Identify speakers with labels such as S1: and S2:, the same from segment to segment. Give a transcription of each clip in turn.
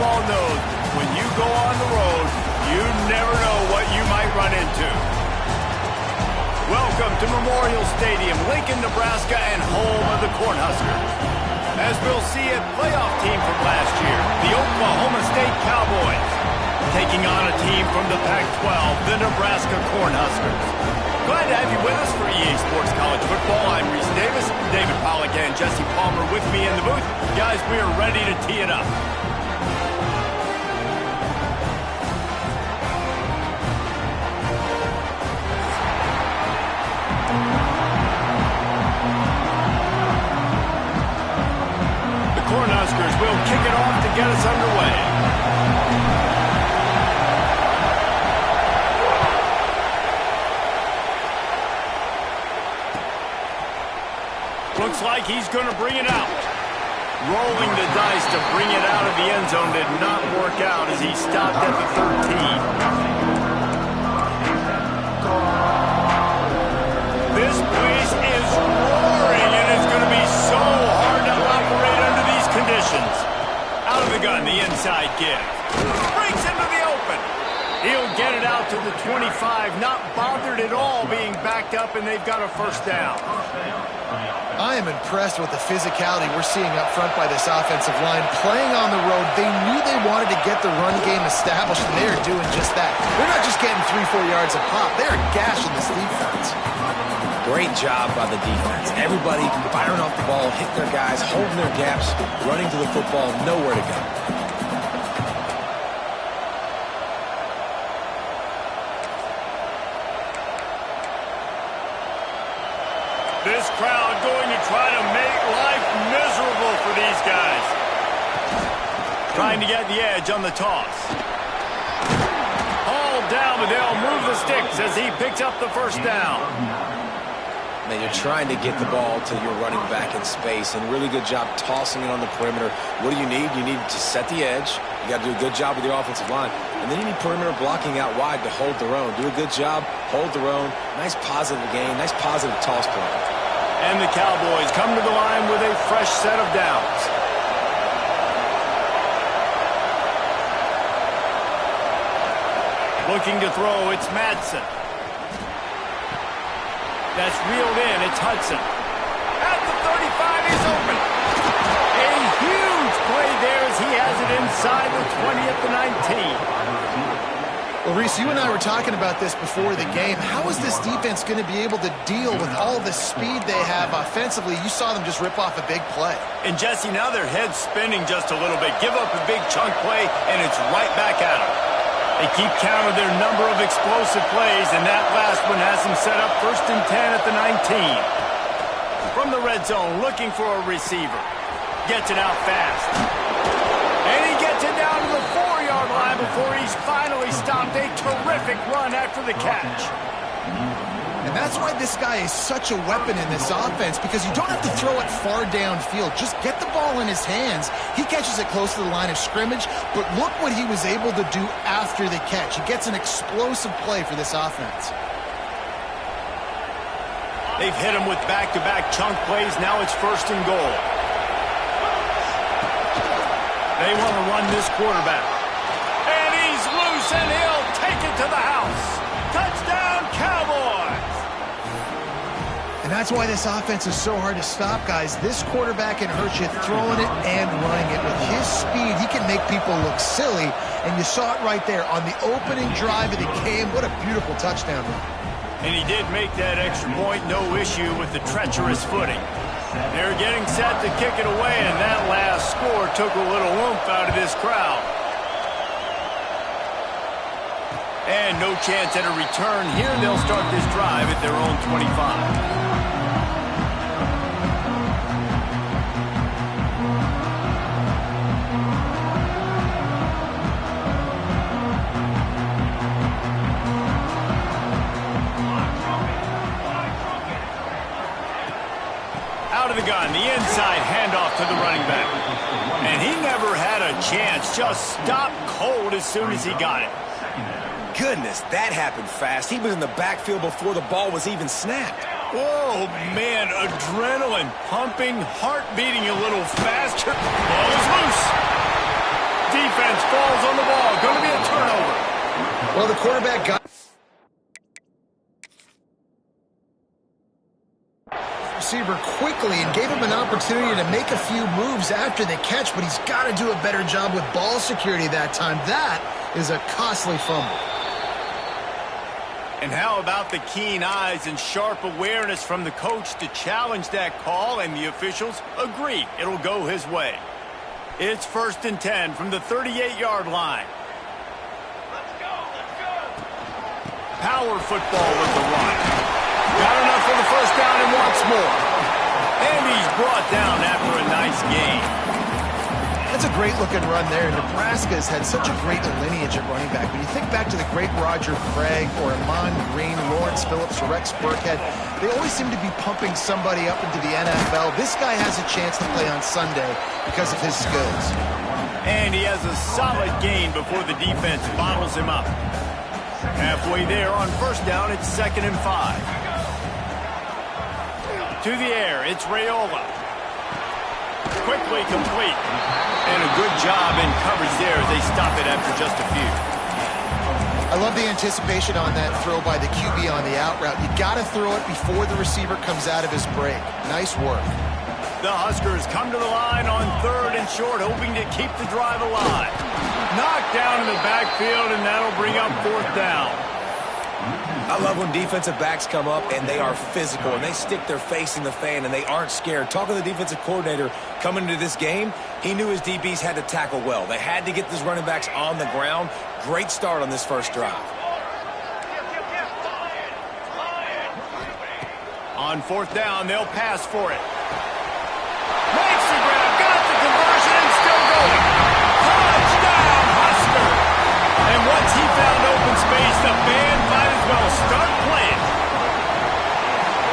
S1: football knows when you go on the road, you never know what you might run into. Welcome to Memorial Stadium, Lincoln, Nebraska, and home of the Cornhuskers. As we'll see, a playoff team from last year, the Oklahoma State Cowboys, taking on a team from the Pac-12, the Nebraska Cornhuskers. Glad to have you with us for EA Sports College Football. I'm Reese Davis, David Pollack, and Jesse Palmer with me in the booth. Guys, we are ready to tee it up. Cornhuskers will kick it off to get us underway. Looks like he's going to bring it out. Rolling the dice to bring it out of the end zone did not work out as he stopped at the 13. This place is roaring, and it's going to be so hard to operate under these conditions. Out of the gun, the inside give. Breaks into the open. He'll get it out to the 25, not bothered at all being backed up, and they've got a first down.
S2: I am impressed with the physicality we're seeing up front by this offensive line. Playing on the road, they knew they wanted to get the run game established, and they are doing just that. They're not just getting 3-4 yards a pop. They're gashing this defense.
S3: Great job by the defense. Everybody firing off the ball, hitting their guys, holding their gaps, running to the football, nowhere to go.
S1: This crowd going to try to make life miserable for these guys. Trying to get the edge on the toss. Hauled down, but they'll move the sticks as he picks up the first down.
S3: Man, you're trying to get the ball to your running back in space, and really good job tossing it on the perimeter. What do you need? You need to set the edge. You got to do a good job with your offensive line. And then you need perimeter blocking out wide to hold their own. Do a good job, hold their own. Nice positive game, nice positive toss play.
S1: And the Cowboys come to the line with a fresh set of downs. Looking to throw, it's Madsen. That's reeled in, it's Hudson. At the 35, he's open. A huge play there as he has it inside the 20 at the 19.
S2: Well, Reese, you and I were talking about this before the game. How is this defense going to be able to deal with all the speed they have offensively? You saw them just rip off a big play.
S1: And Jesse, now their head's spinning just a little bit. Give up a big chunk play, and it's right back at them. They keep count of their number of explosive plays, and that last one has them set up 1st and 10 at the 19. From the red zone, looking for a receiver. Gets it out fast. And he gets it down to the 4-yard line before he's finally stopped. A terrific run after the catch.
S2: And that's why this guy is such a weapon in this offense, because you don't have to throw it far downfield. Just get the ball in his hands. He catches it close to the line of scrimmage, but look what he was able to do after the catch. He gets an explosive play for this offense.
S1: They've hit him with back-to-back chunk plays. Now it's 1st and goal. They want to run this quarterback. And he's loose, and he'll take it to the house. Touchdown, Cowboys!
S2: And that's why this offense is so hard to stop, guys. This quarterback can hurt you throwing it and running it. With his speed, he can make people look silly. And you saw it right there on the opening drive of the game. What a beautiful touchdown run.
S1: And he did make that extra point, no issue with the treacherous footing. They're getting set to kick it away, and that last score took a little oomph out of this crowd. And no chance at a return here. They'll start this drive at their own 25. Out of the gun, the inside handoff to the running back. And he never had a chance, just stopped cold as soon as he got it.
S3: Goodness, that happened fast. He was in the backfield before the ball was even snapped.
S1: Oh, man, adrenaline pumping, heart beating a little faster. Ball is loose. Defense
S2: Well, the quarterback got receiver quickly and gave him an opportunity to make a few moves after the catch, but he's got to do a better job with ball security that time. That is a costly fumble.
S1: And how about the keen eyes and sharp awareness from the coach to challenge that call, and the officials agree it'll go his way. It's 1st and 10 from the 38-yard line. Let's go. Power football with the run. Got enough for the first down and wants more. And he's brought down after a nice gain.
S2: That's a great-looking run there. Nebraska has had such a great lineage at running back. When you think back to the great Roger Craig or Amon Green, Lawrence Phillips, or Rex Burkhead, they always seem to be pumping somebody up into the NFL. This guy has a chance to play on Sunday because of his skills. And
S1: he has a solid gain before the defense bottles him up. Halfway there on first down, it's 2nd and 5. To the air, it's Raiola. Quickly complete. And a good job in coverage there as they stop it after just a few.
S2: I love the anticipation on that throw by the QB on the out route. You got to throw it before the receiver comes out of his break. Nice work.
S1: The Huskers come to the line on 3rd and short, hoping to keep the drive alive. Knocked down in the backfield, and that'll bring up 4th down.
S3: I love when defensive backs come up and they are physical and they stick their face in the fan and they aren't scared. Talking to the defensive coordinator coming into this game, he knew his DBs had to tackle well. They had to get these running backs on the ground. Great start on this first drive.
S1: On 4th down, they'll pass for it. Makes the grab, got the conversion, and still going. Touchdown, Husker! And once he found open space, the band might as well start playing.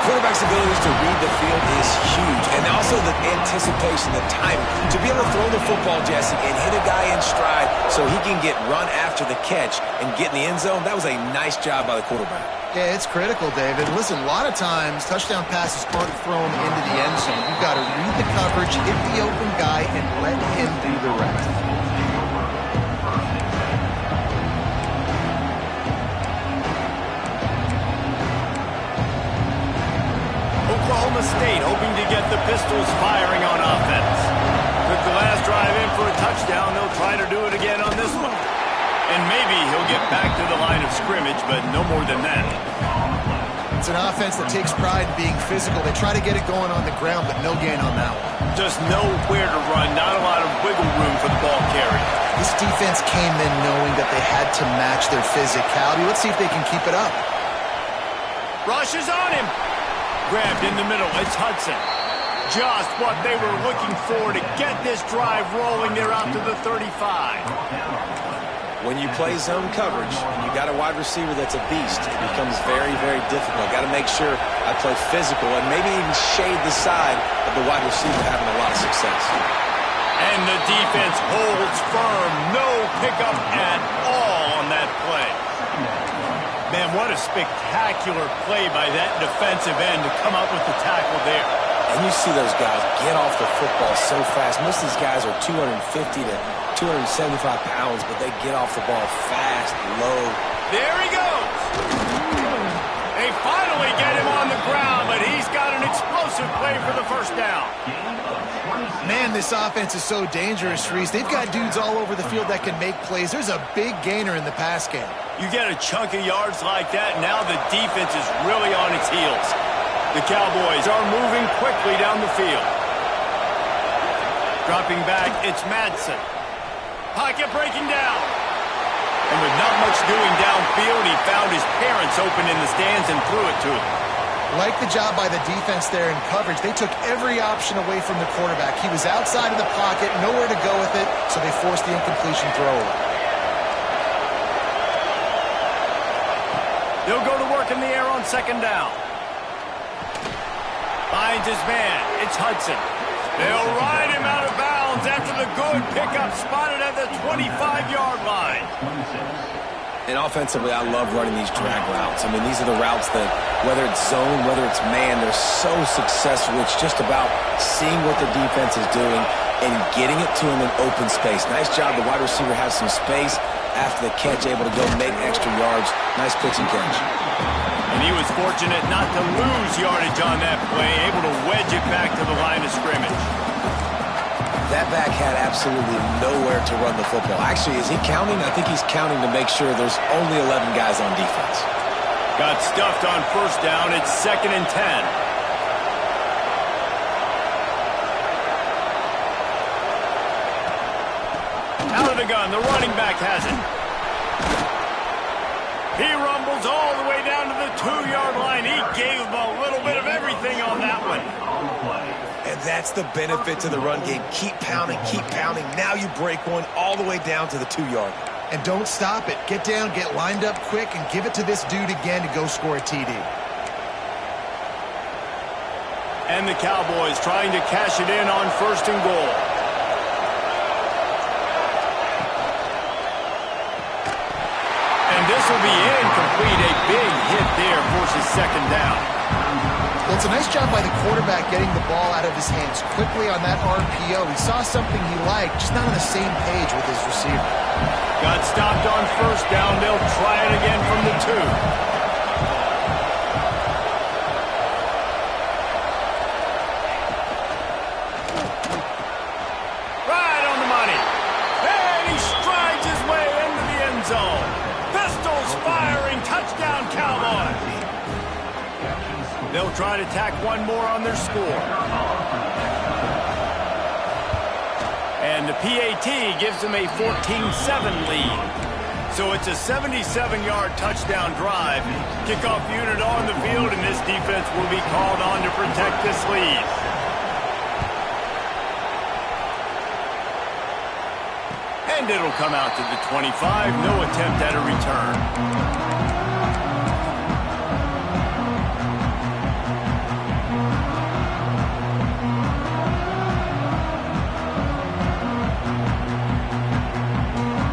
S3: Quarterback's abilities to read the field is huge, and also the anticipation, the timing. To be able to throw the football, Jesse, and hit a guy in stride so he can get run after the catch and get in the end zone, that was a nice job by the quarterback.
S2: Yeah, it's critical, David. Listen, a lot of times touchdown passes aren't thrown into the end zone. You've got to read the coverage, hit the open guy, and let him do the rest.
S1: Oklahoma State hoping to get the Pistols firing on offense. Took the last drive in for a touchdown. They'll try to do it again on this one. And maybe he'll get back to the line of scrimmage, but no more than that.
S2: It's an offense that takes pride in being physical. They try to get it going on the ground, but no gain on that one.
S1: Just nowhere to run, not a lot of wiggle room for the ball carrier.
S2: This defense came in knowing that they had to match their physicality. Let's see if they can keep it up.
S1: Rush is on him. Grabbed in the middle, it's Hudson. Just what they were looking for to get this drive rolling. They're out to the 35.
S3: When you play zone coverage and you got a wide receiver that's a beast, it becomes very, very difficult. Got to make sure I play physical and maybe even shade the side of the wide receiver having a lot of success.
S1: And the defense holds firm. No pickup at all on that play. Man, what a spectacular play by that defensive end to come up with the tackle there.
S3: And you see those guys get off the football so fast. Most of these guys are 250 to 275 pounds, but they get off the ball fast, low.
S1: There he goes. They finally get him on the ground, but he's got an explosive play for the first down.
S2: Man, this offense is so dangerous, Reese. They've got dudes all over the field that can make plays. There's a big gainer in the pass game.
S1: You get a chunk of yards like that, now the defense is really on its heels. The Cowboys are moving quickly down the field. Dropping back, it's Madsen. Pocket breaking down. And with not much doing downfield, he found his parents open in the stands and threw it to him.
S2: Like the job by the defense there in coverage. They took every option away from the quarterback. He was outside of the pocket, nowhere to go with it, so they forced the incompletion throw away.
S1: They'll go to work in the air on 2nd down. Finds his man. It's Hudson. They'll ride him out of bounds after the good pickup spotted at the 25-yard line.
S3: And offensively, I love running these drag routes. I mean, these are the routes that, whether it's zone, whether it's man, they're so successful. It's just about seeing what the defense is doing and getting it to him in open space. Nice job. The wide receiver has some space. after the catch, able to go make extra yards. Nice pitch and catch.
S1: And he was fortunate not to lose yardage on that play, able to wedge it back to the line of scrimmage.
S3: That back had absolutely nowhere to run the football. Actually, is he counting? I think he's counting to make sure there's only 11 guys on defense.
S1: Got stuffed on first down. It's 2nd and 10. Out of the gun, the running back has it. He rumbles all the way down to the 2-yard line. He gave him a little bit of everything on that one.
S3: And that's the benefit to the run game. Keep pounding, keep pounding. Now you break one all the way down to the 2-yard.
S2: And don't stop it. Get down, get lined up quick, and give it to this dude again to go score a TD.
S1: And the Cowboys trying to cash it in on 1st and goal. This will be incomplete. A big hit there forces 2nd down.
S2: Well, it's a nice job by the quarterback getting the ball out of his hands quickly on that RPO. He saw something he liked, just not on the same page with his receiver.
S1: Got stopped on 1st down. They'll try it again from the 2. Right on the money. And he strides his way into the end zone. Pistols firing, touchdown Cowboys. They'll try to tack one more on their score. And the PAT gives them a 14-7 lead. So it's a 77-yard touchdown drive. Kickoff unit on the field, and this defense will be called on to protect this lead. And it'll come out to the 25. No attempt at a return.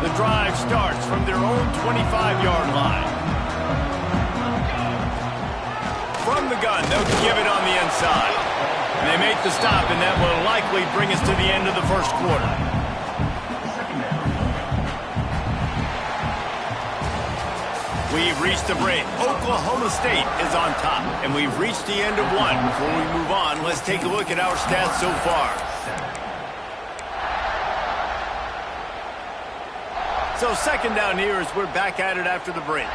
S1: The drive starts from their own 25-yard line. From the gun, they'll give it on the inside. And they make the stop, and that will likely bring us to the end of the 1st quarter. We've reached the break. Oklahoma State is on top, and we've reached the end of one. Before we move on, let's take a look at our stats so far. So 2nd down here as we're back at it after the break.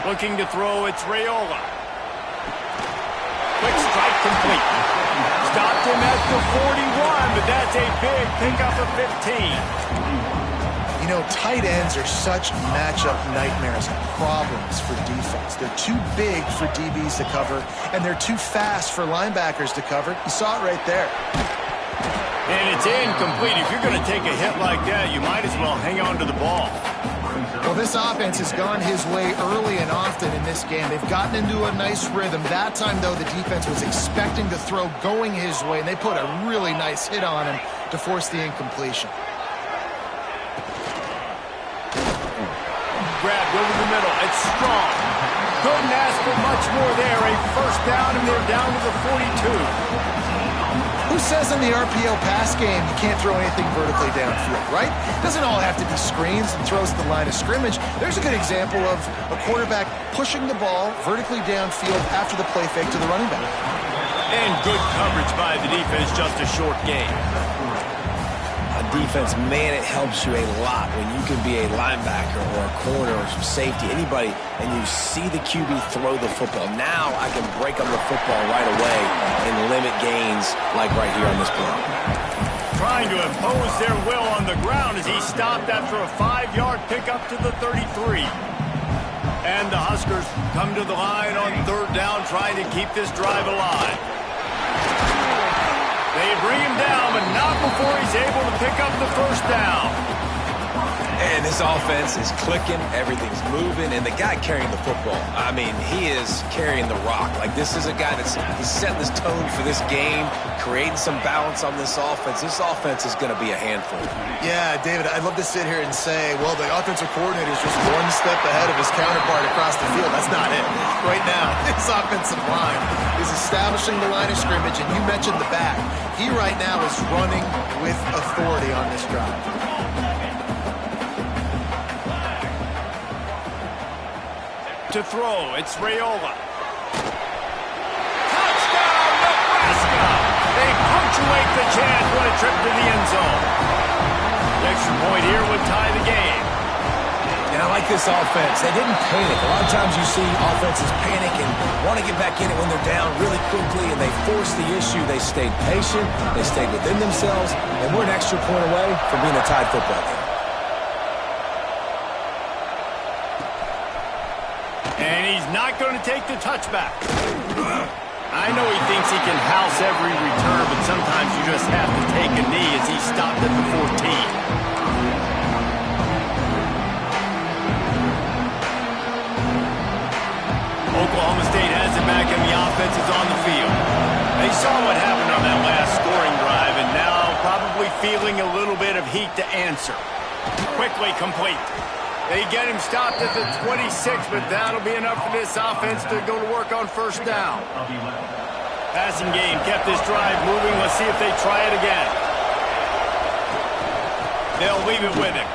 S1: Looking to throw, it's Raiola. Quick strike complete. Stopped him at the 41, but that's a big pickup of 15.
S2: You know, tight ends are such matchup nightmares and problems for defense. They're too big for DBs to cover, and they're too fast for linebackers to cover. You saw it right there.
S1: And it's incomplete. If you're going to take a hit like that, you might as well hang on to the ball.
S2: Well, this offense has gone his way early and often in this game. They've gotten into a nice rhythm. That time, though, the defense was expecting the throw going his way, and they put a really nice hit on him to force the incompletion.
S1: Grabbed over the middle. It's strong. Couldn't ask for much more there. A 1st down, and they're down to the 42.
S2: Who says in the RPO pass game you can't throw anything vertically downfield, right? Doesn't all have to be screens and throws to the line of scrimmage. There's a good example of a quarterback pushing the ball vertically downfield after the play fake to the running back.
S1: And good coverage by the defense, just a short game.
S3: Defense, man, it helps you a lot when you can be a linebacker or a corner or some safety, anybody, and you see the QB throw the football. Now I can break up the football right away and limit gains like right here on this play.
S1: Trying to impose their will on the ground as he stopped after a 5-yard pickup to the 33. And the Huskers come to the line on 3rd down, trying to keep this drive alive. They bring him down, but not before he's able to pick up the 1st down.
S3: And this offense is clicking, everything's moving, and the guy carrying the football, I mean, he is carrying the rock. Like, this is a guy he's setting this tone for this game, creating some balance on this offense. This offense is going to be a handful.
S2: Yeah, David, I'd love to sit here and say, well, the offensive coordinator is just one step ahead of his counterpart across the field. That's not it. Right now, this offensive line is establishing the line of scrimmage, and you mentioned the back. He right now is running with authority on this drive.
S1: To throw, it's Raiola. Touchdown, Nebraska! They punctuate the chance with a trip to the end zone. The extra point here would tie the game.
S3: And I like this offense. They didn't panic. A lot of times you see offenses panic and want to get back in it when they're down really quickly, and they forced the issue. They stayed patient. They stayed within themselves, and we're an extra point away from being a tied football game.
S1: And he's not going to take the touchback. I know he thinks he can house every return, but sometimes you just have to take a knee as he stopped at the 14. Oklahoma State has it back, and the offense is on the field. They saw what happened on that last scoring drive, and now probably feeling a little bit of heat to answer. Quickly complete. They get him stopped at the 26, but that'll be enough for this offense to go to work on first down. Passing game kept this drive moving. Let's see if they try it again. They'll leave it with him.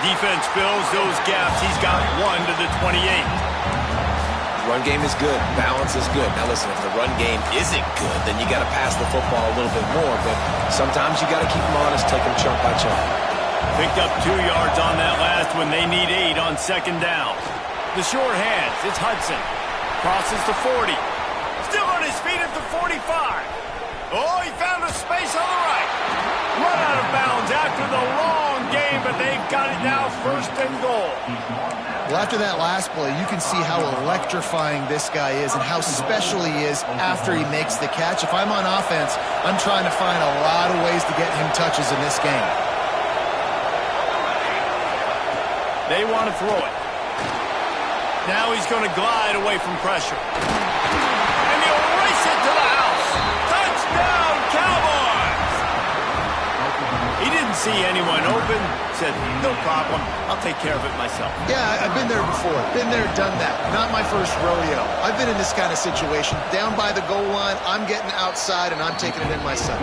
S1: Defense fills those gaps. He's got one to the 28.
S3: Run game is good. Balance is good. Now listen, if the run game isn't good, then you got to pass the football a little bit more. But sometimes you got to keep them honest, take them chunk by chunk.
S1: Picked up 2 yards on that last one. They need 8 on second down. The short hands. It's Hudson. Crosses the 40. Still on his feet at the 45. Oh, he found a space on the right. Run out of bounds after the long game, but they've got it now first and goal.
S2: Well, after that last play, you can see how electrifying this guy is and how special he is after he makes the catch. If I'm on offense, I'm trying to find a lot of ways to get him touches in this game.
S1: They want to throw it. Now he's going to glide away from pressure. And he'll race it to the house. Touchdown, Cowboys! He didn't see anyone open. Said, no problem. I'll take care of it myself.
S2: Yeah, I've been there before. Been there, done that. Not my first rodeo. I've been in this kind of situation. Down by the goal line, I'm getting outside, and I'm taking it in myself.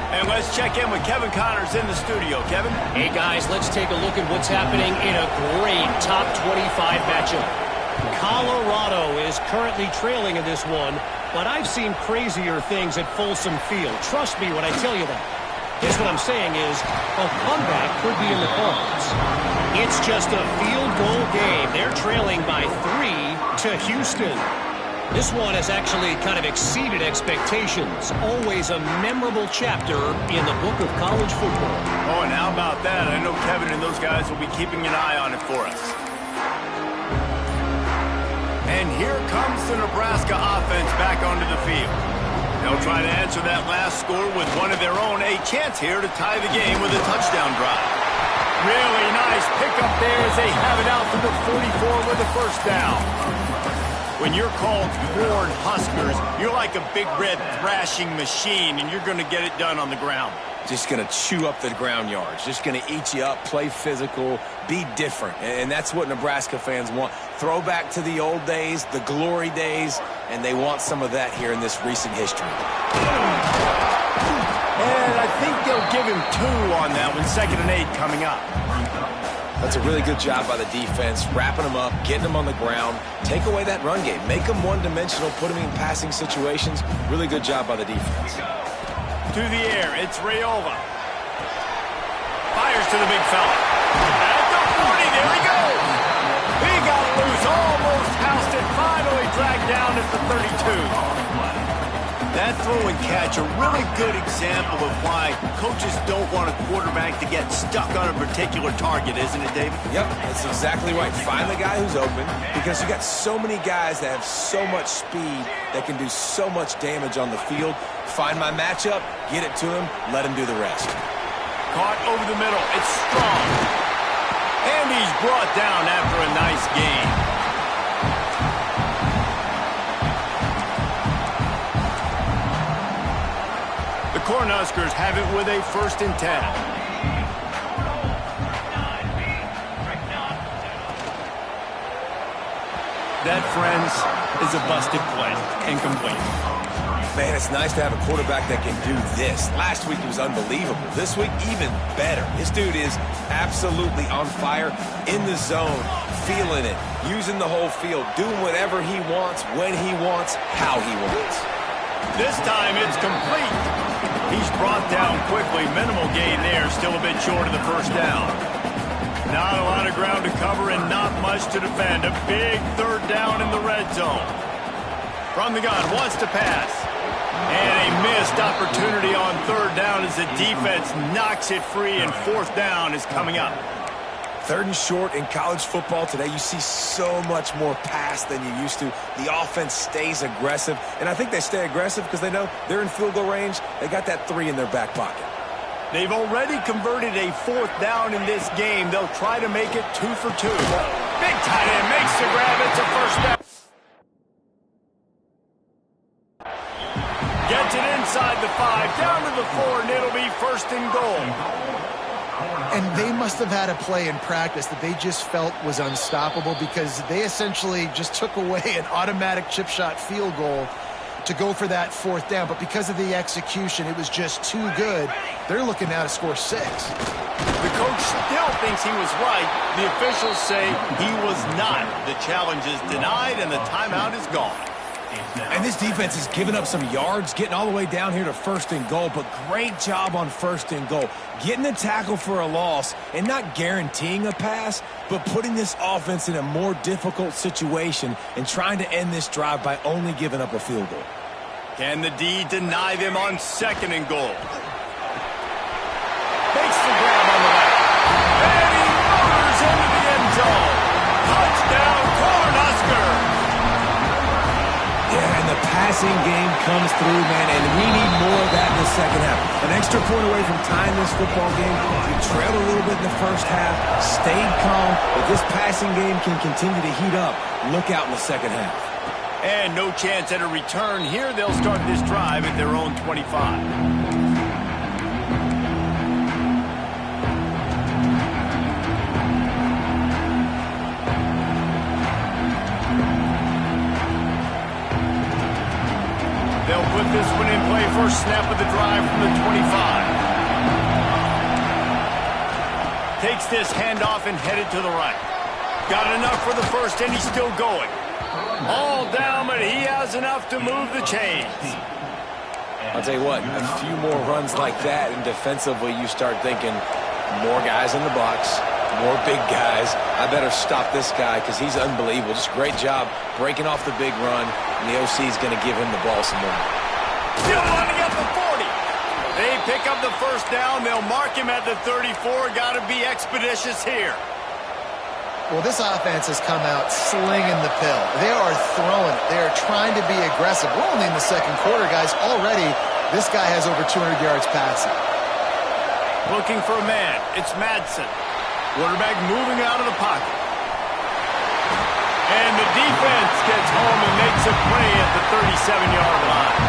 S1: And let's check in with Kevin Connors in the studio. Kevin?
S4: Hey, guys, let's take a look at what's happening in a great top 25 matchup. Colorado is currently trailing in this one, but I've seen crazier things at Folsom Field. Trust me when I tell you that. Here's what I'm saying is a comeback could be in the cards. It's just a field goal game. They're trailing by 3 to Houston. This one has actually kind of exceeded expectations. Always a memorable chapter in the book of college football.
S1: Oh, and how about that? I know Kevin and those guys will be keeping an eye on it for us. And here comes the Nebraska offense back onto the field. They'll try to answer that last score with one of their own. A chance here to tie the game with a touchdown drive. Really nice pickup there as they have it out to the 44 with a first down. When you're called Corn Huskers, you're like a big red thrashing machine, and you're going to get it done on the ground.
S3: Just going to chew up the ground yards. Just going to eat you up, play physical, be different. And that's what Nebraska fans want. Throw back to the old days, the glory days, and they want some of that here in this recent history.
S1: And I think they'll give him 2 on that one. 2nd and 8 coming up.
S3: That's a really good job by the defense, wrapping them up, getting them on the ground. Take away that run game. Make them one-dimensional, put them in passing situations. Really good job by the defense.
S1: To the air, it's Raiola. Fires to the big fella. At the 40, there he goes. He got loose, almost housed it, finally dragged down at the 32. That throw and catch, a really good example of why coaches don't want a quarterback to get stuck on a particular target, isn't it, David?
S3: Yep, that's exactly right. Find the guy who's open, because you got so many guys that have so much speed that can do so much damage on the field. Find my matchup, get it to him, let him do the rest.
S1: caught over the middle. It's strong. And he's brought down after a nice gain. The Cornhuskers have it with a 1st and 10. That, friends, is a busted play. Incomplete.
S3: Man, it's nice to have a quarterback that can do this. Last week, he was unbelievable. This week, even better. This dude is absolutely on fire, in the zone, feeling it, using the whole field, doing whatever he wants, when he wants, how he wants.
S1: This time, it's complete. He's brought down quickly. Minimal gain there. Still a bit short of the 1st down. Not a lot of ground to cover and not much to defend. A big 3rd down in the red zone. From the gun, wants to pass. And a missed opportunity on 3rd down as the defense knocks it free, and 4th down is coming up.
S3: 3rd and short in college football today, you see so much more pass than you used to. The offense stays aggressive, and I think they stay aggressive because they know they're in field goal range. They got that 3 in their back pocket.
S1: They've already converted a 4th down in this game. They'll try to make it 2 for 2. Big tight end makes the grab. It's a 1st down. Gets it inside the 5, down to the 4, and it'll be 1st and goal.
S2: And they must have had a play in practice that they just felt was unstoppable because they essentially just took away an automatic chip shot field goal to go for that 4th down. But because of the execution, it was just too good. They're looking now to score 6.
S1: The coach still thinks he was right. The officials say he was not. The challenge is denied, and the timeout is gone.
S3: And this defense has given up some yards, getting all the way down here to 1st and goal, but great job on 1st and goal. Getting the tackle for a loss and not guaranteeing a pass, but putting this offense in a more difficult situation and trying to end this drive by only giving up a field goal.
S1: Can the D deny them on 2nd and goal? Makes the grab on the back. And he motors into the end zone. Touchdown, Cornhuskers!
S3: Yeah, and the passing game comes through, man, and we need more of that in the 2nd half. An extra point away from tying this football game. We trailed a little bit in the 1st half, stayed calm. If this passing game can continue to heat up, look out in the 2nd half.
S1: And no chance at a return here. They'll start this drive at their own 25. They'll put this one in play. First snap of the drive from the 25. Takes this handoff and headed to the right. Got enough for the 1st, and he's still going. All down, but he has enough to move the chains.
S3: I'll tell you what, a few more runs like that, and defensively you start thinking more guys in the box, more big guys. I better stop this guy because he's unbelievable. Just great job breaking off the big run, and the OC is going to give him the ball some more.
S1: Still running at the 40. They pick up the 1st down. They'll mark him at the 34. Got to be expeditious here.
S2: Well, this offense has come out slinging the pill. They are throwing it. They are trying to be aggressive. We're only in the 2nd quarter, guys. Already, this guy has over 200 yards passing.
S1: Looking for a man. It's Madsen. Quarterback moving out of the pocket. And the defense gets home and makes a play at the 37-yard line.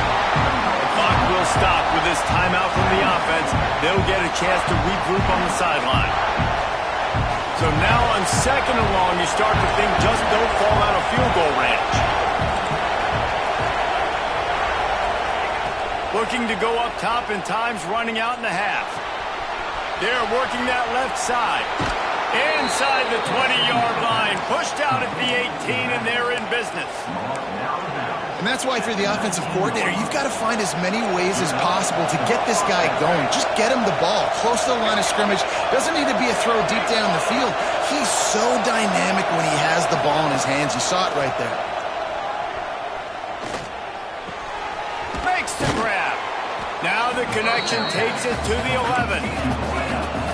S1: The clock will stop with this timeout from the offense. They'll get a chance to regroup on the sideline. So now on 2nd and long, you start to think just don't fall out of field goal range. Looking to go up top, and time's running out in the half. They're working that left side. Inside the 20-yard line. Pushed out at the 18, and they're in business.
S2: And that's why for the offensive coordinator, you've got to find as many ways as possible to get this guy going. Just get him the ball close to the line of scrimmage. Doesn't need to be a throw deep down the field. He's so dynamic when he has the ball in his hands. You saw it right there.
S1: Makes the grab. Now the connection takes it to the 11.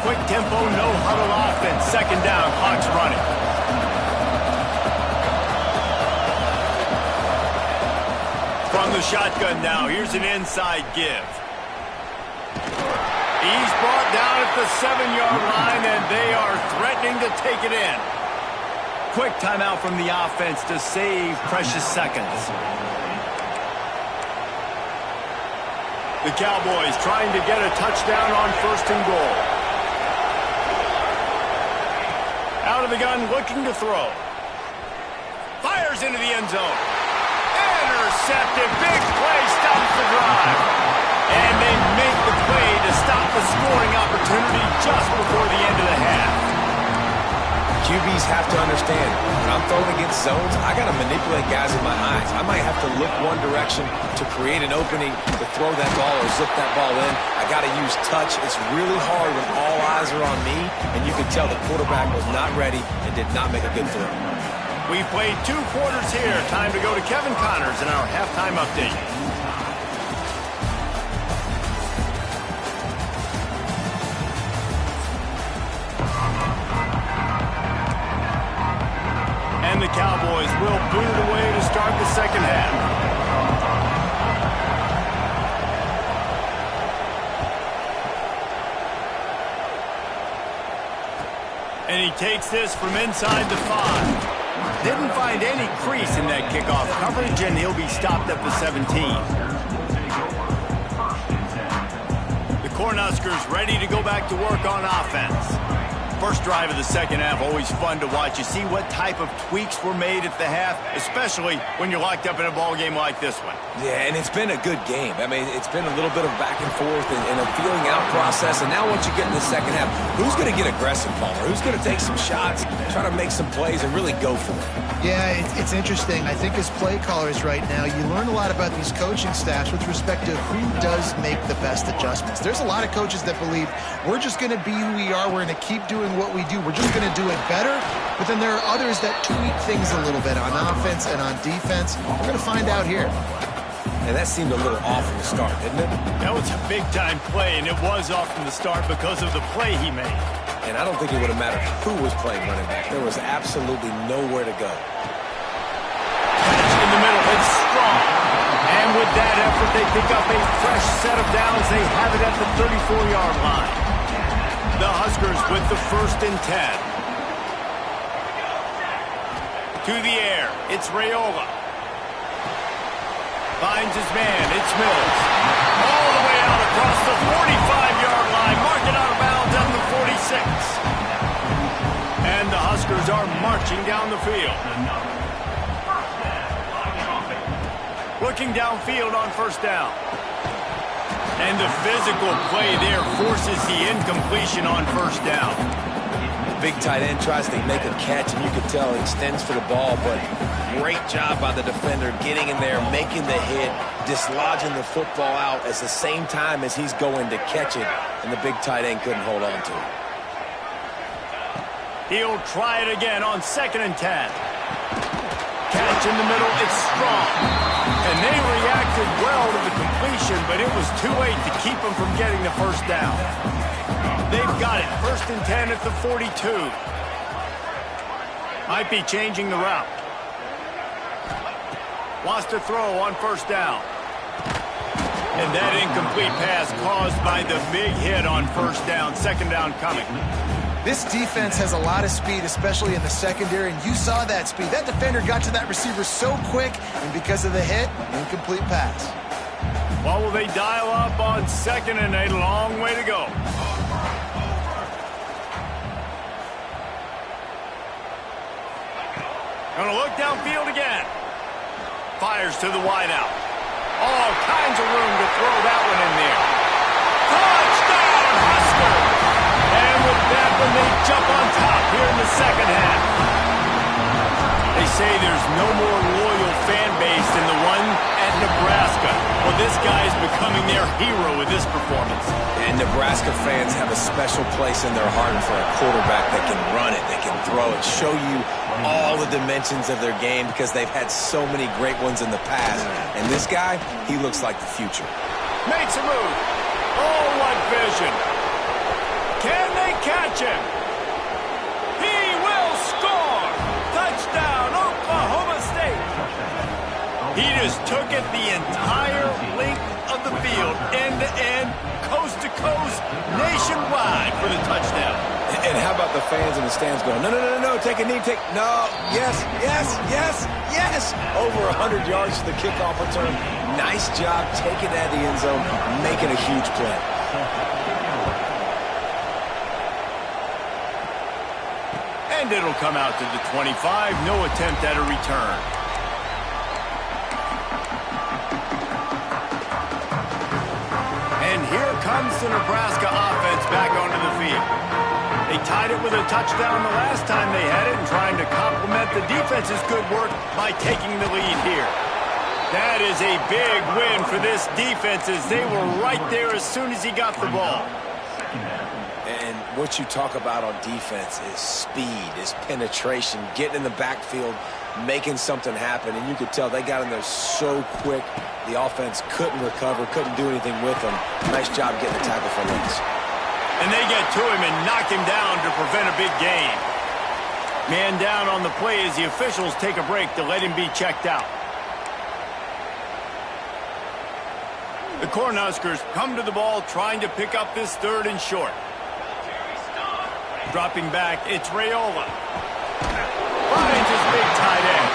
S1: Quick tempo, no huddle offense. 2nd down, clock's running. From the shotgun now, here's an inside give. He's brought down at the 7-yard line, and they are threatening to take it in. Quick timeout from the offense to save precious seconds. The Cowboys trying to get a touchdown on 1st and goal. Out of the gun, looking to throw. Fires into the end zone. Intercepted. Big play stops the drive. And they make the play to stop the scoring opportunity just before the end of the half.
S3: QBs have to understand, when I'm throwing against zones, I got to manipulate guys with my eyes. I might have to look one direction to create an opening to throw that ball or zip that ball in. I got to use touch. It's really hard when all eyes are on me, and you can tell the quarterback was not ready and did not make a good throw.
S1: We played 2 quarters here. Time to go to Kevin Connors in our halftime update. And the Cowboys will boot it away to start the second half. And he takes this from inside the 5. Didn't find any crease in that kickoff coverage, and he'll be stopped at the 17. The Cornhuskers ready to go back to work on offense. First drive of the second half, always fun to watch. You see what type of tweaks were made at the half, especially when you're locked up in a ball game like this one.
S3: Yeah, and it's been a good game. I mean, it's been a little bit of back and forth and a feeling out process. And now once you get in the second half, who's going to get aggressive, Palmer? Who's going to take some shots, try to make some plays, and really go for it?
S2: Yeah, it's interesting. I think as play callers right now, you learn a lot about these coaching staffs with respect to who does make the best adjustments. There's a lot of coaches that believe we're just going to be who we are. We're going to keep doing what we do. We're just going to do it better. But then there are others that tweak things a little bit on offense and on defense. We're going to find out here.
S3: And that seemed a little off from the start, didn't it?
S1: That was a big-time play, and it was off from the start because of the play he made.
S3: And I don't think it would have mattered who was playing running back. There was absolutely nowhere to go.
S1: Catch in the middle. It's strong. And with that effort, they pick up a fresh set of downs. They have it at the 34-yard line. The Huskers with the 1st and 10. To the air. It's Raiola. Finds his man. It's Mills. All the way out across the 45-yard line. Mark it out of bounds at the 46. And the Huskers are marching down the field. Looking downfield on 1st down. And the physical play there forces the incompletion on 1st down.
S3: Big tight end tries to make a catch, and you can tell he extends for the ball, but great job by the defender getting in there, making the hit, dislodging the football out at the same time as he's going to catch it, and the big tight end couldn't hold on to it.
S1: He'll try it again on 2nd and 10. Catch in the middle, it's strong. And they reacted well to the completion, but it was too late to keep them from getting the 1st down. They've got it, 1st and 10 at the 42. Might be changing the route. Wants to throw on 1st down. And that incomplete pass caused by the big hit on 1st down. 2nd down coming.
S2: This defense has a lot of speed, especially in the secondary, and you saw that speed. That defender got to that receiver so quick, and because of the hit, incomplete pass.
S1: Well, will they dial up on 2nd and a long way to go? Gonna look downfield again. Fires to the wideout. All kinds of room to throw that one in there. Touchdown, Husker! And with that one, they jump on top here in the second half. They say there's no more loyal fan base than the one at Nebraska. Well, this guy is becoming their hero with this performance.
S3: And Nebraska fans have a special place in their heart for a quarterback that can run it, that can throw it, show you all the dimensions of their game because they've had so many great ones in the past. And this guy, he looks like the future.
S1: Makes a move. Oh, what vision. Can they catch him? He will score. Touchdown, Oklahoma State. He just took it the entire length of the field, end to end, coast to coast, nationwide for the touchdown.
S3: And how about the fans in the stands going, no, no, no, no, no, take a knee, no, yes, yes, yes, yes. Over 100 yards to the kickoff return. Nice job taking that to the end zone, making a huge play.
S1: And it'll come out to the 25, no attempt at a return. And here comes the Nebraska offense back onto the field. They tied it with a touchdown the last time they had it and trying to complement the defense's good work by taking the lead here. That is a big win for this defense as they were right there as soon as he got the ball.
S3: And what you talk about on defense is speed, is penetration, getting in the backfield, making something happen. And you could tell they got in there so quick, the offense couldn't recover, couldn't do anything with them. Nice job getting the tackle for Lynch.
S1: And they get to him and knock him down to prevent a big gain. Man down on the play as the officials take a break to let him be checked out. The Cornhuskers come to the ball trying to pick up this 3rd and short. Dropping back, it's Raiola. Finds his big tight end.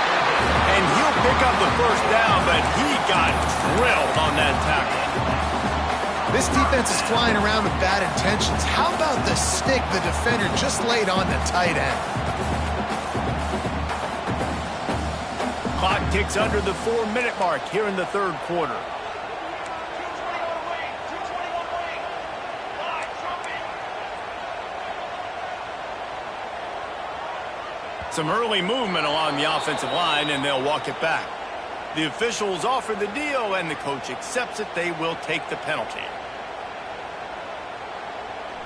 S1: And he'll pick up the 1st down, but he got drilled on that tackle.
S2: This defense is flying around with bad intentions. How about the stick the defender just laid on the tight end?
S1: Clock ticks under the 4-minute mark here in the 3rd quarter. Some early movement along the offensive line, and they'll walk it back. The officials offer the deal, and the coach accepts it. They will take the penalty.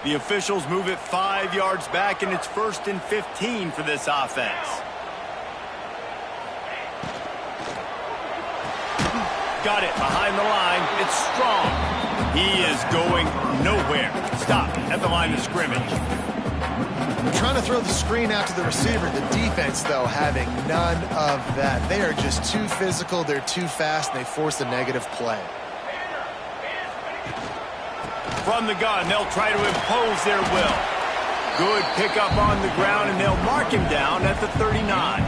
S1: The officials move it 5 yards back, and it's 1st and 15 for this offense. Got it behind the line. It's Strong. He is going nowhere. Stop at the line of scrimmage.
S2: Trying to throw the screen out to the receiver. The defense, though, having none of that. They are just too physical, they're too fast, and they force a negative play.
S1: From the gun, they'll try to impose their will. Good pickup on the ground, and they'll mark him down at the 39.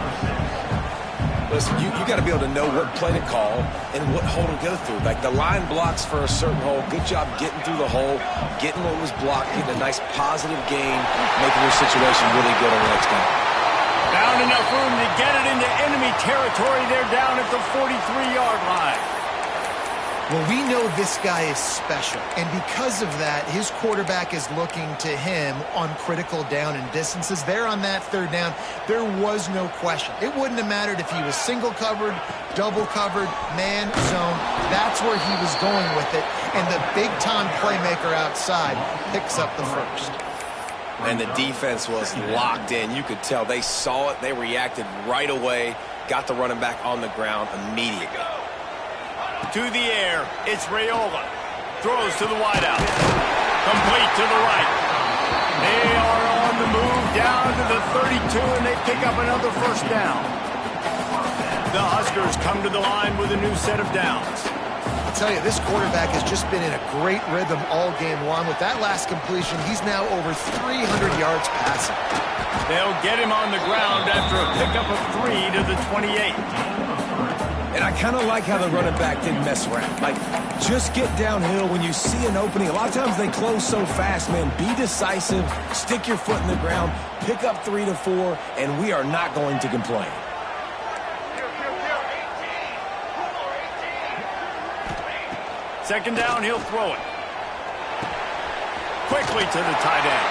S3: Listen, you got to be able to know what play to call and what hole to go through. Like the line blocks for a certain hole. Good job getting through the hole, getting what was blocked, getting a nice positive gain, making your situation really good on the next game.
S1: Found enough room to get it into enemy territory. They're down at the 43-yard line.
S2: Well, we know this guy is special, and because of that, his quarterback is looking to him on critical down and distances. There on that 3rd down, there was no question. It wouldn't have mattered if he was single covered, double covered, man, zone. That's where he was going with it, and the big-time playmaker outside picks up the 1st.
S3: And the defense was locked in. You could tell they saw it. They reacted right away, got the running back on the ground immediately.
S1: To the air, it's Raiola. Throws to the wideout. Complete to the right. They are on the move down to the 32, and they pick up another 1st down. The Huskers come to the line with a new set of downs.
S2: I'll tell you, this quarterback has just been in a great rhythm all game long. With that last completion, he's now over 300 yards passing.
S1: They'll get him on the ground after a pickup of 3 to the 28.
S3: And I kind of like how the running back didn't mess around. Like, just get downhill when you see an opening. A lot of times they close so fast, man. Be decisive, stick your foot in the ground, pick up 3 to 4, and we are not going to complain.
S1: Second down, he'll throw it. Quickly to the tight end.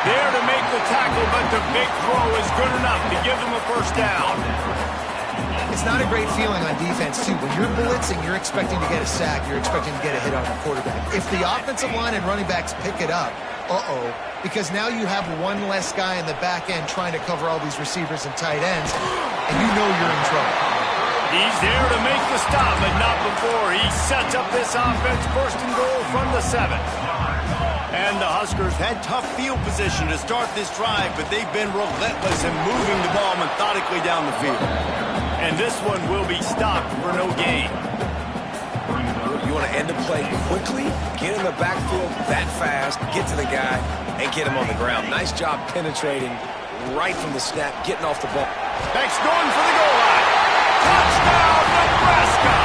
S1: There to make the tackle, but the big throw is good enough to give them a 1st down.
S2: It's not a great feeling on defense, too. When you're blitzing, you're expecting to get a sack. You're expecting to get a hit on the quarterback. If the offensive line and running backs pick it up, because now you have one less guy in the back end trying to cover all these receivers and tight ends, and you know you're in trouble.
S1: He's there to make the stop, but not before. He sets up this offense 1st and goal from the 7. And the Huskers had tough field position to start this drive, but they've been relentless in moving the ball methodically down the field. And this one will be stopped for no gain.
S3: You You want to end the play quickly, get in the backfield that fast, get to the guy, and get him on the ground. Nice job penetrating right from the snap, getting off the ball.
S1: Beck's going for the goal line. Touchdown, Nebraska!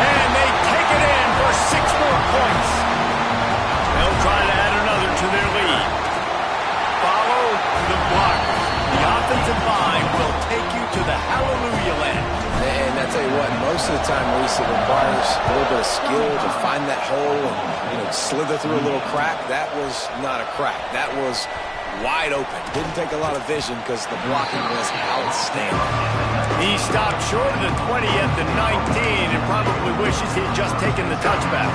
S1: And they take it in for 6 more points. They'll try to add another to their lead. Follow the block. The offensive line will take you to the hallelujah land.
S3: And I tell you what, most of the time, Reese, it requires a little bit of skill to find that hole and, slither through a little crack. That was not a crack. That was wide open. Didn't take a lot of vision because the blocking was outstanding.
S1: He stopped short of the 20 at the 19 and probably wishes he'd just taken the touchback.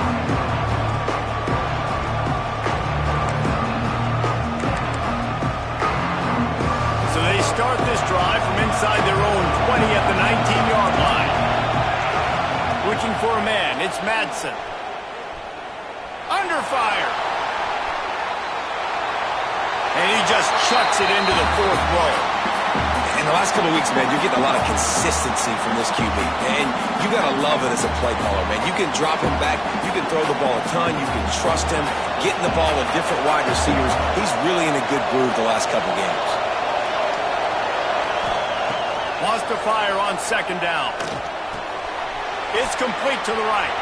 S1: So they start this drive from inside their own 20 at the 19-yard line. Looking for a man, it's Madsen. Under fire. And he just chucks it into the 4th row.
S3: In the last couple of weeks, man, you're getting a lot of consistency from this QB. And you got to love it as a play caller, man. You can drop him back. You can throw the ball a ton. You can trust him. Getting the ball to different wide receivers. He's really in a good groove the last couple of games.
S1: Wants to fire on 2nd down. It's complete to the right.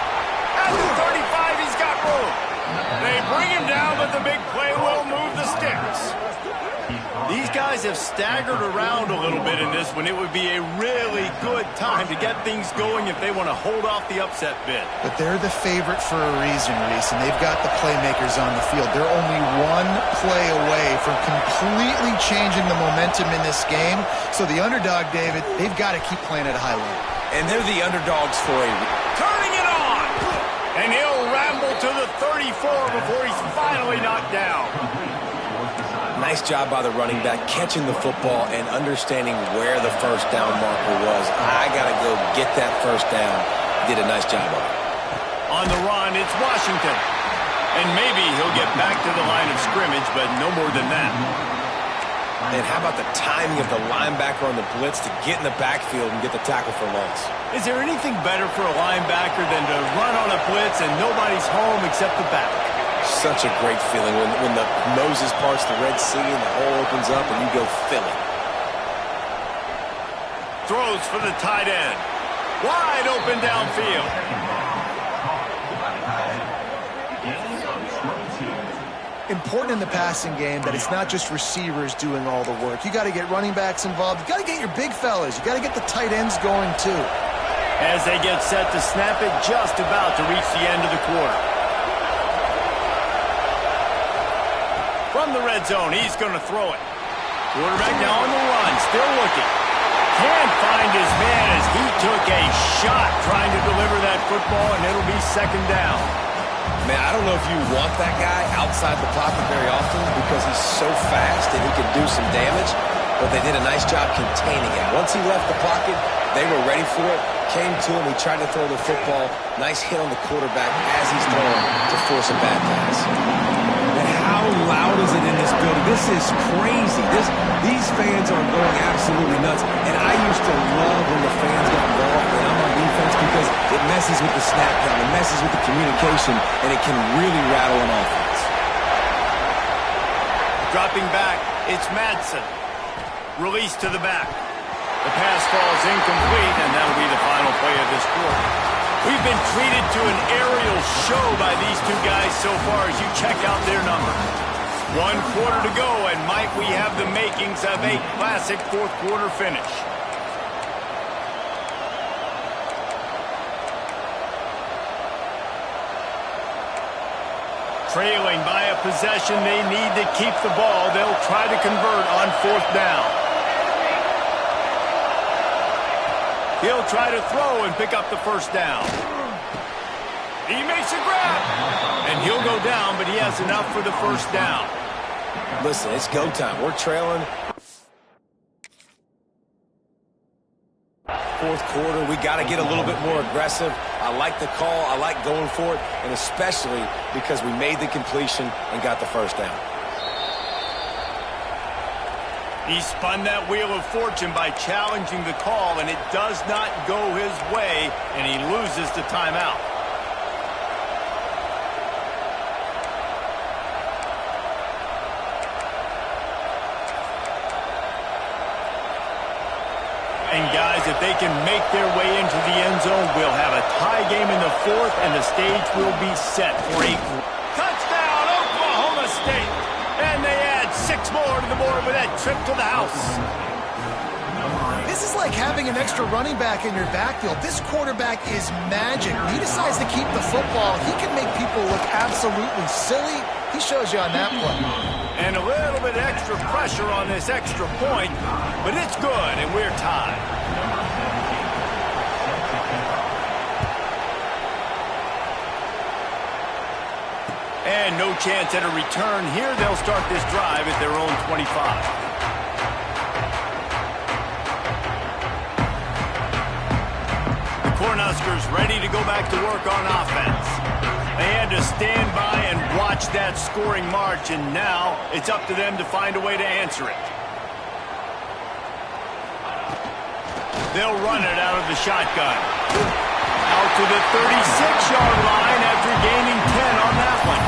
S1: At the 35, he's got room. They bring him down, but the big play will move the sticks. These guys have staggered around a little bit in this one. It would be a really good time to get things going if they want to hold off the upset bid.
S2: But they're the favorite for a reason, Reese, and they've got the playmakers on the field. They're only one play away from completely changing the momentum in this game. So the underdog, David, they've got to keep playing at a high level.
S3: And they're the underdogs for a...
S1: Turning it on! And he'll ramble to the 34 before he's finally knocked down.
S3: Nice job by the running back, catching the football and understanding where the 1st down marker was. I got to go get that 1st down. Did a nice job of it.
S1: On the run, it's Washington. And maybe he'll get back to the line of scrimmage, but no more than that.
S3: And how about the timing of the linebacker on the blitz to get in the backfield and get the tackle for loss?
S1: Is there anything better for a linebacker than to run on a blitz and nobody's home except the back?
S3: Such a great feeling when the Moses parts the Red Sea and the hole opens up and you go fill it.
S1: Throws for the tight end. Wide open downfield.
S2: Important in the passing game that it's not just receivers doing all the work. You got to get running backs involved. You got to get your big fellas. You got to get the tight ends going too.
S1: As they get set to snap it, just about to reach the end of the quarter. From the red zone, he's going to throw it. Quarterback now on the run, still looking. Can't find his man as he took a shot trying to deliver that football, and it'll be 2nd down.
S3: Man, I don't know if you want that guy outside the pocket very often because he's so fast and he can do some damage, but they did a nice job containing him. Once he left the pocket, they were ready for it, came to him, he tried to throw the football. Nice hit on the quarterback as he's throwing to force a bad pass.
S5: And how loud is it in this building? This is crazy. These fans are going absolutely nuts. And I used to love when the fans got involved and I'm on defense because it messes with the snap count, it messes with the communication, and it can really rattle an offense.
S1: Dropping back, it's Madsen. Release to the back. The pass falls incomplete, and that'll be the final play of this quarter. We've been treated to an aerial show by these two guys so far as you check out their numbers. 1 quarter to go, and might we have the makings of a classic 4th quarter finish. Trailing by a possession, they need to keep the ball. They'll try to convert on 4th down. He'll try to throw and pick up the 1st down. He makes a grab. And he'll go down, but he has enough for the 1st down.
S3: Listen, it's go time. We're trailing. 4th quarter, we got to get a little bit more aggressive. I like the call. I like going for it, and especially because we made the completion and got the 1st down.
S1: He spun that wheel of fortune by challenging the call, and it does not go his way, and he loses the timeout. And guys, if they can make their way into the end zone, we'll have a tie game in the fourth, and the stage will be set for a touchdown, Oklahoma State. And they add 6 more to the board with that trip to the house.
S2: This is like having an extra running back in your backfield. This quarterback is magic. When he decides to keep the football, he can make people look absolutely silly. He shows you on that play.
S1: And a little bit extra pressure on this extra point, but it's good, and we're tied. And no chance at a return here. They'll start this drive at their own 25. Cornhuskers ready to go back to work on offense. They had to stand by and watch that scoring march, and now it's up to them to find a way to answer it. They'll run it out of the shotgun. Out to the 36-yard line after gaining 10 on that one.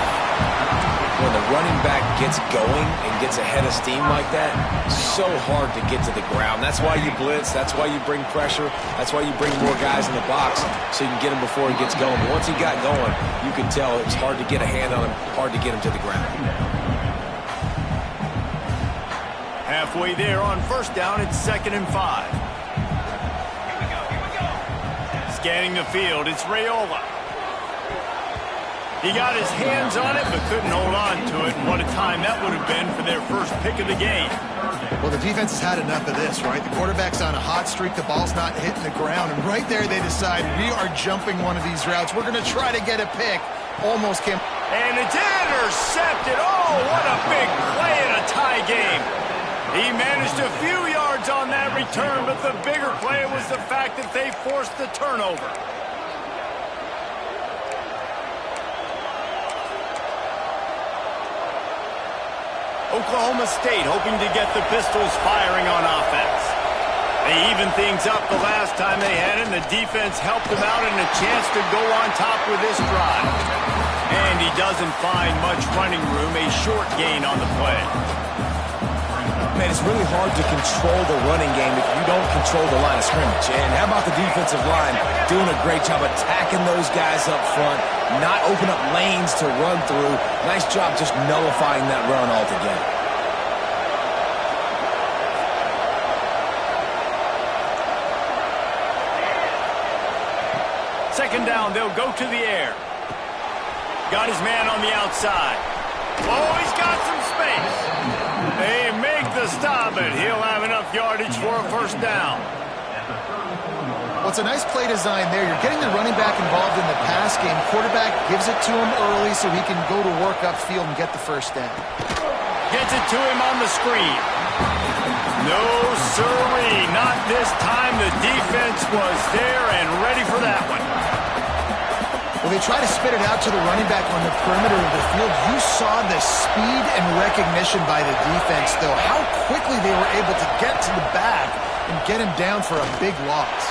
S3: When the running back gets going and gets ahead of steam like that, so hard to get to the ground. That's why you blitz. That's why you bring pressure. That's why you bring more guys in the box so you can get him before he gets going. But once he got going, you can tell it's hard to get a hand on him, hard to get him to the ground.
S1: Halfway there on first down, it's 2nd and 5. Scanning the field, it's Raiola. He got his hands on it, but couldn't hold on to it. And what a time that would have been for their first pick of the game.
S2: Well, the defense has had enough of this, right? The quarterback's on a hot streak. The ball's not hitting the ground. And right there, they decide, we are jumping one of these routes. We're going to try to get a pick. Almost came.
S1: And it's intercepted. Oh, what a big play in a tie game. He managed a few yards on that return, but the bigger play was the fact that they forced the turnover. Oklahoma State hoping to get the Pistols firing on offense. They evened things up the last time they had it, and the defense helped them out and a chance to go on top with this drive. And he doesn't find much running room, a short gain on the play.
S3: Man, it's really hard to control the running game if you don't control the line of scrimmage. And how about the defensive line doing a great job attacking those guys up front, not open up lanes to run through. Nice job just nullifying that run altogether.
S1: Second down, they'll go to the air. Got his man on the outside. Oh, he's got some space. They make the stop, but he'll have enough yardage for a first down.
S2: Well, it's a nice play design there. You're getting the running back involved in the pass game. Quarterback gives it to him early so he can go to work upfield and get the first down.
S1: Gets it to him on the screen. No, sirree. Not this time. The defense was there and ready for that one.
S2: Well, they try to spit it out to the running back on the perimeter of the field. You saw the speed and recognition by the defense, though. How quickly they were able to get to the back and get him down for a big loss.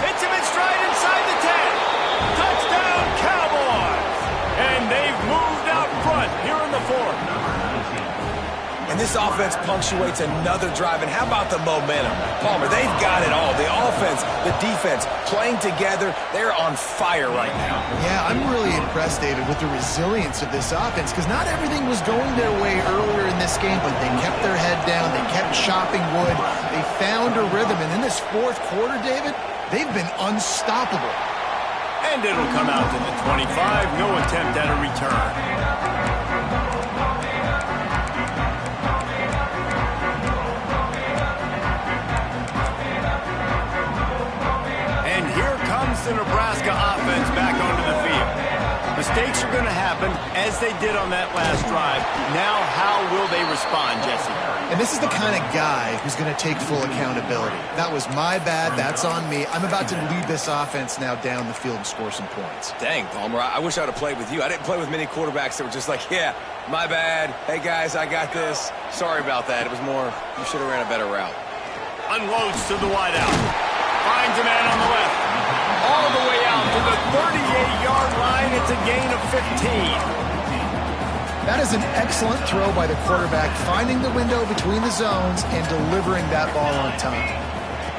S1: Hits him in stride inside the 10. Touchdown, Cowboys. And they've moved out front here in the fourth.
S3: And this offense punctuates another drive. And how about the momentum? Palmer, they've got it all. The offense, the defense, playing together. They're on fire right now.
S2: Yeah, I'm really impressed, David, with the resilience of this offense, because not everything was going their way earlier in this game, but they kept their head down. They kept chopping wood. They found a rhythm. And in this fourth quarter, David, they've been unstoppable.
S1: And it'll come out to the 25. No attempt at a return. The Nebraska offense back onto the field. Mistakes are going to happen, as they did on that last drive. Now, how will they respond, Jesse?
S2: And this is the kind of guy who's going to take full accountability. That was my bad. That's on me. I'm about to lead this offense now down the field and score some points.
S3: Dang, Palmer, I wish I would have played with you. I didn't play with many quarterbacks that were just like, yeah, my bad. Hey, guys, I got this. Sorry about that. It was more, you should have ran a better route.
S1: Unloads to the wideout. Finds a man on the left. All the way out to the 38-yard line. It's a gain of 15.
S2: That is an excellent throw by the quarterback, finding the window between the zones and delivering that ball on time.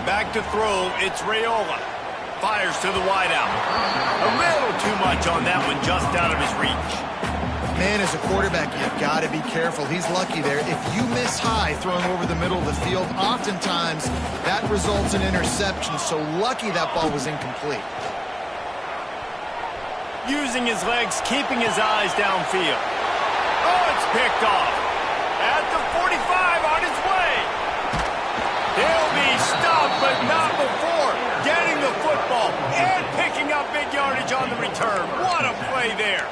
S1: Back to throw, it's Raiola. Fires to the wideout. A little too much on that one, just out of his reach.
S2: Man, as a quarterback, you've got to be careful. He's lucky there. If you miss high throwing over the middle of the field, oftentimes that results in interception. So lucky that ball was incomplete.
S1: Using his legs, keeping his eyes downfield. Oh, it's picked off. At the 45, on his way. He'll be stopped, but not before getting the football and picking up big yardage on the return. What a play there.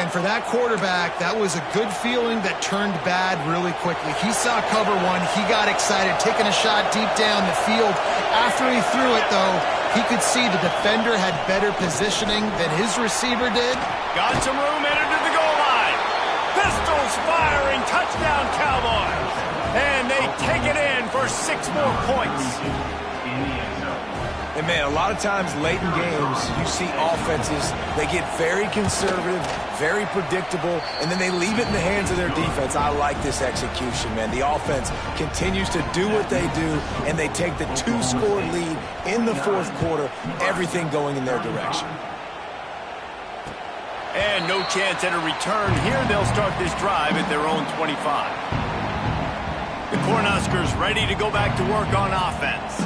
S2: And for that quarterback, that was a good feeling that turned bad really quickly. He saw cover one. He got excited, taking a shot deep down the field. After he threw it, though, he could see the defender had better positioning than his receiver did.
S1: Got some room, headed to the goal line. Pistols firing, touchdown Cowboys. And they take it in for 6 more points.
S5: And, man, a lot of times late in games, you see offenses, they get very conservative, very predictable, and then they leave it in the hands of their defense. I like this execution, man. The offense continues to do what they do, and they take the 2-score lead in the fourth quarter, everything going in their direction.
S1: And no chance at a return. Here they'll start this drive at their own 25. The Cornhuskers ready to go back to work on offense.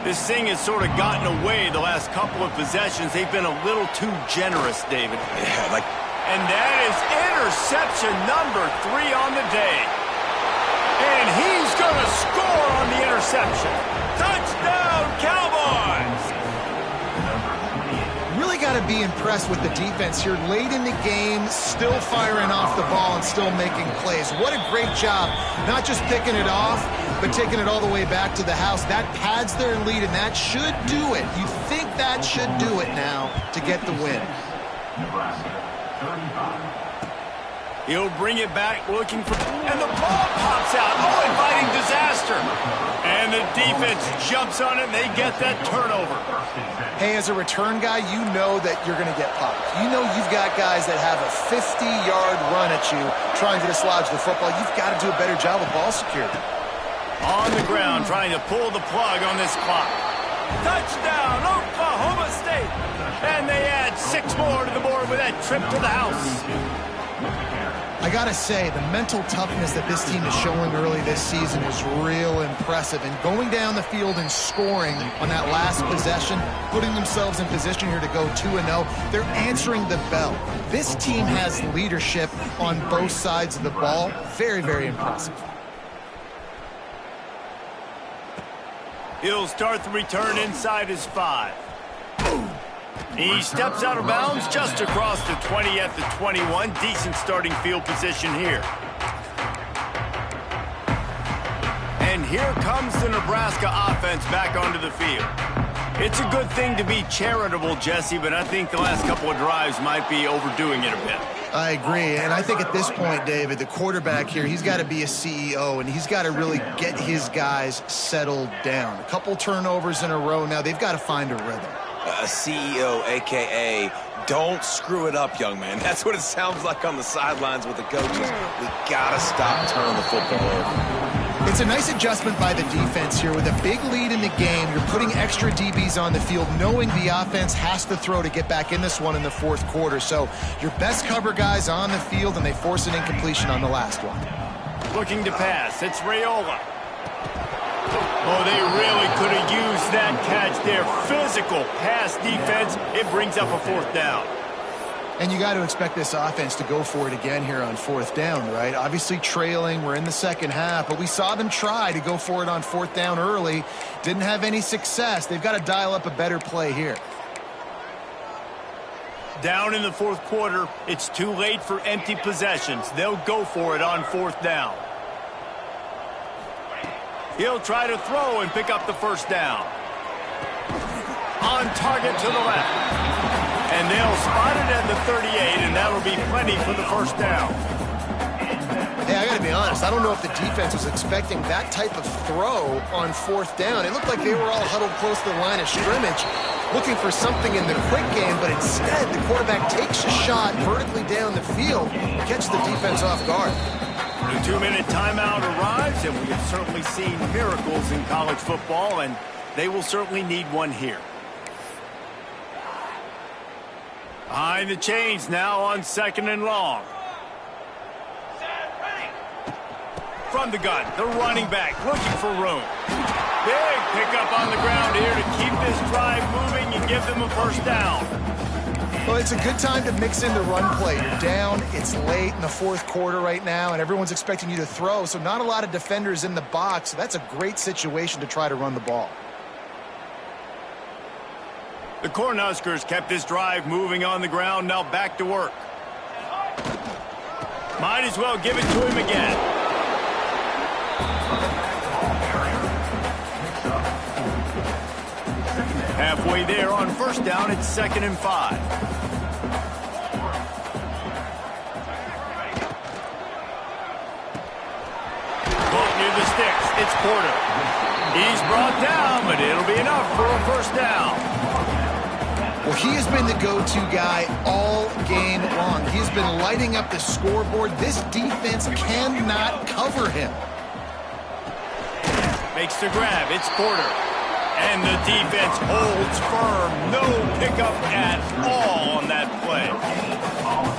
S1: This thing has sort of gotten away the last couple of possessions. They've been a little too generous, David.
S5: Yeah,
S1: And that is interception number 3 on the day. And he's going to score on the interception. Touchdown, Cowboys!
S2: Really got to be impressed with the defense here. Late in the game, still firing off the ball and still making plays. What a great job. Not just picking it off, but taking it all the way back to the house. That pads their lead, and that should do it. You think that should do it now to get the win.
S6: Nebraska, 35.
S1: He'll bring it back looking for... And the ball pops out. Oh, inviting disaster. And the defense jumps on it, and they get that turnover.
S2: Hey, as a return guy, you know that you're going to get popped. You know you've got guys that have a 50-yard run at you trying to dislodge the football. You've got to do a better job of ball security.
S1: On the ground, trying to pull the plug on this clock. Touchdown, Oklahoma State. And they add 6 more to the board with that trip to the house.
S2: I got to say, the mental toughness that this team is showing early this season is real impressive. And going down the field and scoring on that last possession, putting themselves in position here to go 2-0, they're answering the bell. This team has leadership on both sides of the ball. Very, very impressive.
S1: He'll start the return inside his 5. He steps out of bounds just across the 20 at the 21. Decent starting field position here. And here comes the Nebraska offense back onto the field. It's a good thing to be charitable, Jesse, but I think the last couple of drives might be overdoing it a bit.
S2: I agree, and I think at this point, David, the quarterback here, he's got to be a CEO, and he's got to really get his guys settled down. A couple turnovers in a row now. They've got to find a rhythm.
S5: A CEO, a.k.a. don't screw it up, young man. That's what it sounds like on the sidelines with the coaches. We got to stop turning the football over.
S2: It's a nice adjustment by the defense here. With a big lead in the game, you're putting extra DBs on the field, knowing the offense has to throw to get back in this one in the fourth quarter. So your best cover guys on the field, and they force an incompletion on the last one.
S1: Looking to pass. It's Raiola. Oh, they really could have used that catch there. Physical pass defense. It brings up a 4th down.
S2: And you got to expect this offense to go for it again here on 4th down, right? Obviously trailing. We're in the second half, but we saw them try to go for it on 4th down early. Didn't have any success. They've got to dial up a better play here.
S1: Down in the fourth quarter, it's too late for empty possessions. They'll go for it on 4th down. He'll try to throw and pick up the 1st down. On target to the left. And they'll spot it at the 38, and that'll be plenty for the 1st down.
S2: Hey, I got to be honest. I don't know if the defense was expecting that type of throw on 4th down. It looked like they were all huddled close to the line of scrimmage, looking for something in the quick game, but instead the quarterback takes a shot vertically down the field. defense off guard.
S1: The 2-minute timeout arrives, and we have certainly seen miracles in college football, and they will certainly need one here. Behind the chains now on 2nd and long. From the gun, the running back looking for room. Big pickup on the ground here to keep this drive moving and give them a first down.
S2: Well, it's a good time to mix in the run play. You're down, it's late in the 4th quarter right now, and everyone's expecting you to throw, so not a lot of defenders in the box. So that's a great situation to try to run the ball.
S1: The Cornhuskers kept this drive moving on the ground, now back to work. Might as well give it to him again. Halfway there on first down, it's 2nd and 5. Caught near the sticks, it's Porter. He's brought down, but it'll be enough for a first down.
S2: Well, he has been the go-to guy all game long. He's been lighting up the scoreboard. This defense cannot cover him.
S1: Makes the grab, it's Porter. And the defense holds firm. No pickup at all on that play.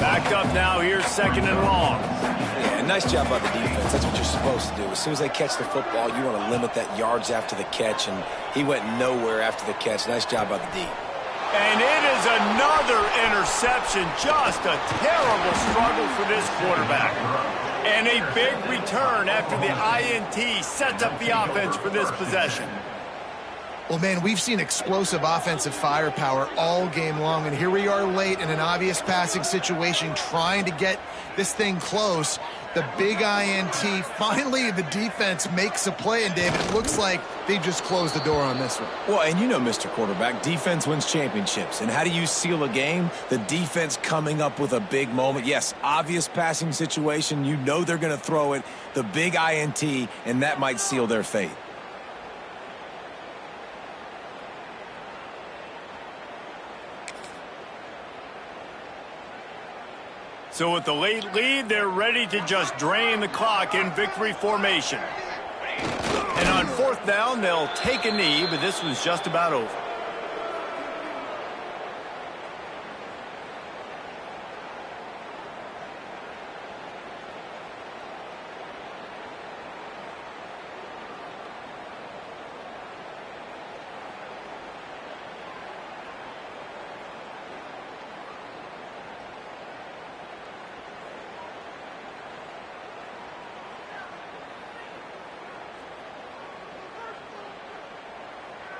S1: Backed up now, here's 2nd and long.
S3: Yeah, nice job by the defense. That's what you're supposed to do. As soon as they catch the football, you want to limit that yards after the catch, and he went nowhere after the catch. Nice job by the D.
S1: And it is another interception. Just a terrible struggle for this quarterback. And a big return after the INT sets up the offense for this possession.
S2: Well, man, we've seen explosive offensive firepower all game long, and here we are late in an obvious passing situation trying to get this thing close. The big INT, finally the defense makes a play, and David, it looks like they just closed the door on this one.
S5: Well, and you know, Mr. Quarterback, defense wins championships. And how do you seal a game? The defense coming up with a big moment. Yes, obvious passing situation. You know they're going to throw it. The big INT, and that might seal their fate.
S1: So with the late lead, they're ready to just drain the clock in victory formation. And on 4th down, they'll take a knee, but this one's just about over.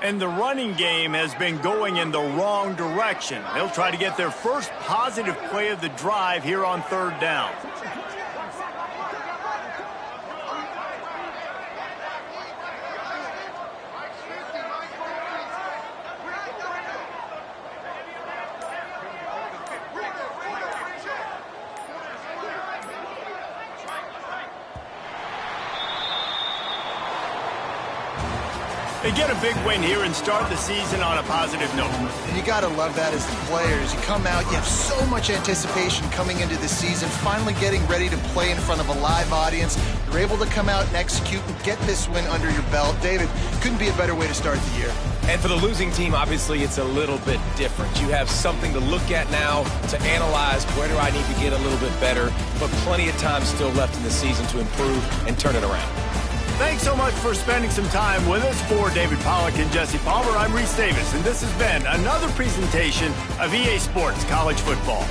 S1: And the running game has been going in the wrong direction. They'll try to get their first positive play of the drive here on 3rd down. They get a big win here and start the season on a positive note.
S2: And you got to love that as the players. You come out, you have so much anticipation coming into the season, finally getting ready to play in front of a live audience. You're able to come out and execute and get this win under your belt. David, couldn't be a better way to start the year.
S3: And for the losing team, obviously, it's a little bit different. You have something to look at now, to analyze where do I need to get a little bit better, but plenty of time still left in the season to improve and turn it around.
S1: Thanks so much for spending some time with us. For David Pollack and Jesse Palmer, I'm Reese Davis, and this has been another presentation of EA Sports College Football.